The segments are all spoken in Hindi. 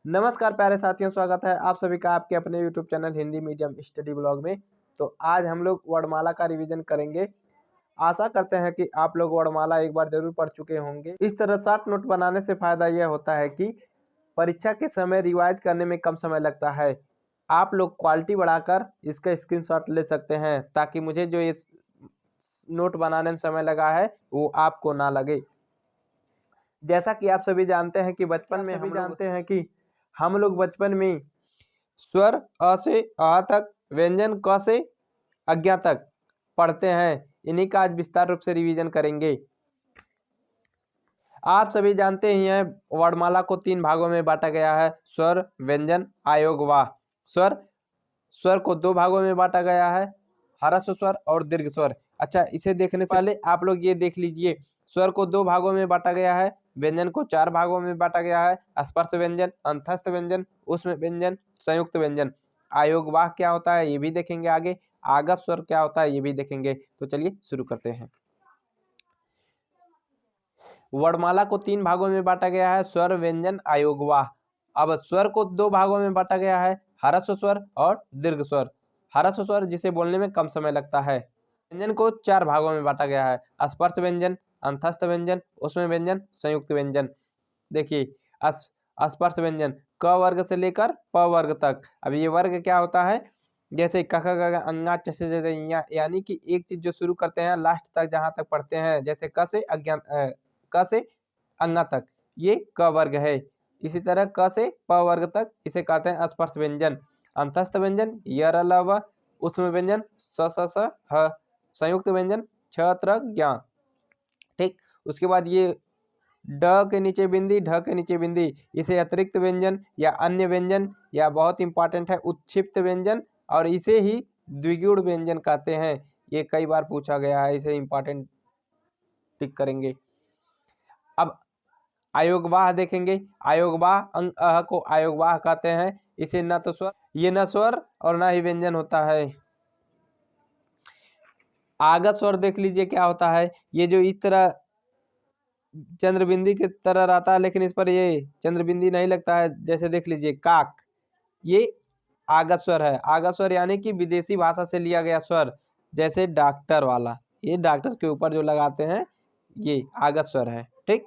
नमस्कार प्यारे साथियों, स्वागत है आप सभी का आपके अपने YouTube channel Hindi medium study blog में। तो आज हम लोग वर्णमाला का रिवीजन करेंगे। आशा करते हैं कि आप लोग वर्णमाला एक बार जरूर पढ़ चुके होंगे। इस तरह शॉर्ट नोट बनाने से फायदा यह होता है कि परीक्षा के समय रिवाइज करने में कम समय लगता है। आप लोग क्वालिटी बढ़ाकर इसका स्क्रीनशॉट ले सकते हैं ताकि मुझे जो इस नोट बनाने में समय लगा है वो आपको ना लगे। जैसा कि आप सभी जानते हैं कि हम लोग बचपन में स्वर अ से आ तक, व्यंजन क से अज्ञा तक पढ़ते हैं। इन्हीं का आज विस्तार रूप से रिवीजन करेंगे। आप सभी जानते ही हैं वर्णमाला को 3 भागों में बांटा गया है: स्वर, व्यंजन, आयोग, वाह। स्वर को 2 भागों में बांटा गया है: ह्रस्व स्वर और दीर्घ स्वर। अच्छा, इसे देखने से पहले आप लोग ये देख लीजिए, स्वर को 2 भागों में बांटा गया है, व्यंजन को 4 भागों में बांटा गया है: स्पर्श व्यंजन, अंतस्थ व्यंजन, ऊष्म व्यंजन, संयुक्त व्यंजन। आयोग वाह क्या होता है ये भी देखेंगे आगे। आगत स्वर क्या होता है ये भी देखेंगे। तो चलिए शुरू करते हैं। वर्णमाला को 3 भागों में बांटा गया है: स्वर, व्यंजन, आयोग, वाह। अब स्वर को 2 भागों में बांटा गया है: ह्रस्व स्वर और दीर्घ स्वर। ह्रस्व स्वर जिसे बोलने में कम समय लगता है। व्यंजन को 4 भागों में बांटा गया है: स्पर्श व्यंजन, अंतस्थ व्यंजन, ऊष्म व्यंजन, संयुक्त व्यंजन। देखिए, स्पर्श व्यंजन क वर्ग से लेकर प वर्ग तक। अब ये वर्ग क्या होता है? जैसे क ख ग घ अंगा च छ ज झ ञ, यानी कि एक चीज जो शुरू करते हैं लास्ट तक जहां तक पढ़ते हैं, जैसे क से अंगा तक, ये क वर्ग है। इसी तरह क से प वर्ग तक, इसे कहते हैं स्पर्श व्यंजन। अंतस्थ व्यंजन य र ल व, ऊष्म व्यंजन स स स ह, संयुक्त व्यंजन छ त्र ज्ञ। ठीक, उसके बाद ये ड के नीचे बिंदी, ढ के नीचे बिंदी, इसे अतिरिक्त व्यंजन या अन्य व्यंजन या बहुत इंपॉर्टेंट है उत्क्षिप्त व्यंजन, और इसे ही द्विगुण व्यंजन कहते हैं। ये कई बार पूछा गया है, इसे इंपॉर्टेंट टिक करेंगे। अब आयोगवाह देखेंगे। आयोगवाह अंग अह को आयोगवाह कहते हैं। इसे न तो स्वर, ये न स्वर और न ही व्यंजन होता है। आगत स्वर देख लीजिए क्या होता है। ये जो इस तरह चंद्रबिंदी की तरह रहता है, लेकिन इस पर ये चंद्रबिंदी नहीं लगता है, जैसे देख लीजिए काक, ये आगत स्वर है। आगत स्वर यानी कि विदेशी भाषा से लिया गया स्वर, जैसे डॉक्टर वाला, ये डॉक्टर के ऊपर जो लगाते हैं ये आगत स्वर है। ठीक,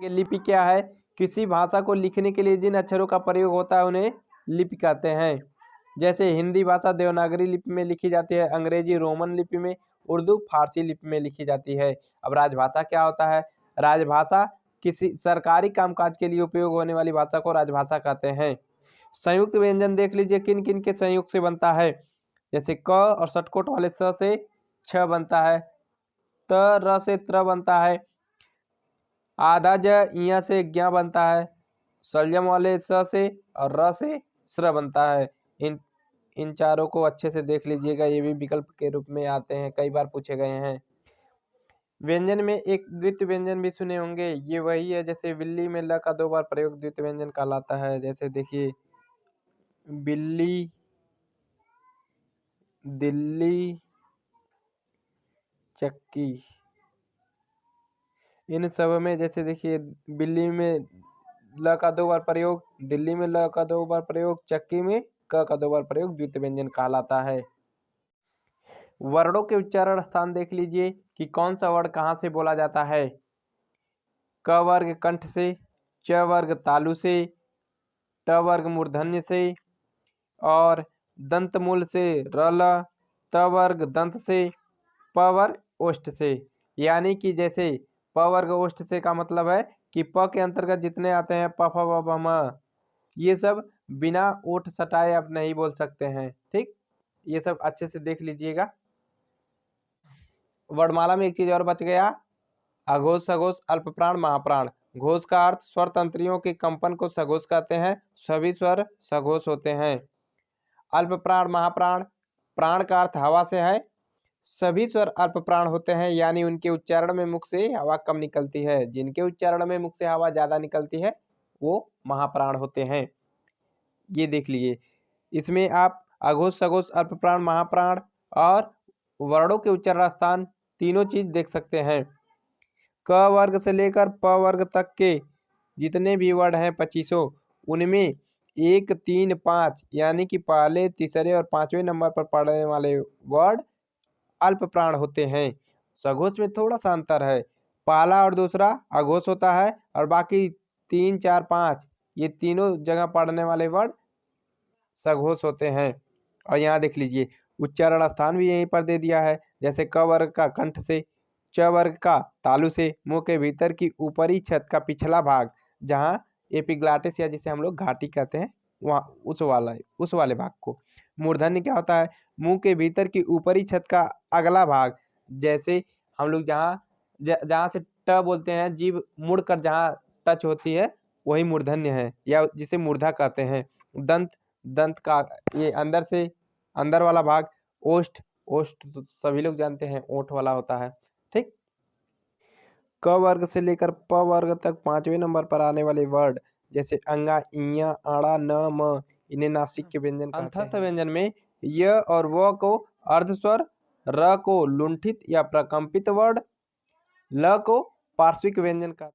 ये लिपि क्या है? किसी भाषा को लिखने के लिए जिन अक्षरों का प्रयोग होता है उन्हें लिपि कहते हैं। जैसे हिंदी भाषा देवनागरी लिपि में लिखी जाती है, अंग्रेजी रोमन लिपि में, उर्दू फारसी लिपि में लिखी जाती है। अब राजभाषा क्या होता है? राजभाषा किसी सरकारी कामकाज के लिए उपयोग होने वाली भाषा को राजभाषा कहते हैं। संयुक्त व्यंजन देख लीजिए किन किन के संयुक्त से बनता है। जैसे क और षटकोट वाले स से छ बनता है, त र से त्र बनता है, आधा ज इया से ज्ञ बनता है, सलजम वाले स से और र से स्र बनता है। इन चारों को अच्छे से देख लीजिएगा, ये भी विकल्प के रूप में आते हैं, कई बार पूछे गए हैं। व्यंजन में एक द्वितीय व्यंजन भी सुने होंगे, ये वही है जैसे बिल्ली में ल का 2 बार प्रयोग द्वितीय व्यंजन कहलाता है। जैसे देखिए बिल्ली, दिल्ली, चक्की, इन सब में जैसे देखिए बिल्ली में ल का 2 बार प्रयोग, दिल्ली में ल का 2 बार प्रयोग, चक्की में क का 2 बार प्रयोग द्वितीय व्यंजन कहलाता है। वर्णों के उच्चारण स्थान देख लीजिए कि कौन सा वर्ण कहाँ से बोला जाता है। क वर्ग कंठ से, च वर्ग तालु से, ट वर्ग मूर्धन्य से, और दंत मूल से र ल, त वर्ग दंत से, प वर्ग ओष्ठ से। यानी कि जैसे प वर्ग ओष्ठ से का मतलब है कि प के अंतर्गत जितने आते हैं प फ ब भ म, ये सब बिना ओठ सटाए आप नहीं बोल सकते हैं। ठीक, ये सब अच्छे से देख लीजिएगा। वर्णमाला में एक चीज और बच गया, अघोष, सघोष, अल्पप्राण, महाप्राण। घोष का अर्थ स्वर तंत्रियों के कंपन को सघोष कहते हैं। सभी स्वर सघोष होते हैं। अल्पप्राण, महाप्राण, प्राण का अर्थ हवा से है। सभी स्वर अल्पप्राण होते हैं, यानी उनके उच्चारण में मुख से हवा कम निकलती है। जिनके उच्चारण में मुख से हवा ज्यादा निकलती है वो महाप्राण होते हैं। ये देख लीजिए, इसमें आप अघोष, सघोष, अल्पप्राण, महाप्राण और वर्णों के उच्चारण स्थान तीनों चीज देख सकते हैं। क वर्ग से लेकर प वर्ग तक के जितने भी वर्ण हैं 2500, उनमें 1, 3, 5 यानी कि पहले, तीसरे और पांचवें नंबर पर पड़ने वाले वर्ड अल्प प्राण होते हैं। सघोष में थोड़ा सा अंतर है, पहला और दूसरा अघोष होता है और बाकी 3, 4, 5 ये तीनों जगह पड़ने वाले वर्ड सघोष होते हैं। और यहाँ देख लीजिए उच्चारण स्थान भी यहीं पर दे दिया है, जैसे क वर्ग का कंठ से, च वर्ग का तालु से, मुंह के भीतर की ऊपरी छत का पिछला भाग जहाँ एपिग्लॉटिस या जिसे हम लोग घाटी कहते हैं वहाँ उस वाले भाग को। मूर्धन्य क्या होता है, मुंह के भीतर की ऊपरी छत का अगला भाग, जैसे हम लोग जहाँ से ट बोलते हैं, जीभ मुड़कर जहाँ टच होती है वही मूर्धन्य है या जिसे मूर्धा कहते हैं। दंत का ये अंदर से अंदर वाला भाग, ओष्ठ तो सभी लोग जानते हैं ओठ वाला होता है। ठीक, क वर्ग से लेकर प वर्ग तक पांचवें नंबर पर आने वाले वर्ड जैसे अंगा, इया, आड़ा, न, म इन्हें नासिक के व्यंजन कहते हैं। अंतस्थ व्यंजन में य और व को अर्ध स्वर, र को लुंठित या प्रकंपित वर्ड, ल को पार्श्विक व्यंजन का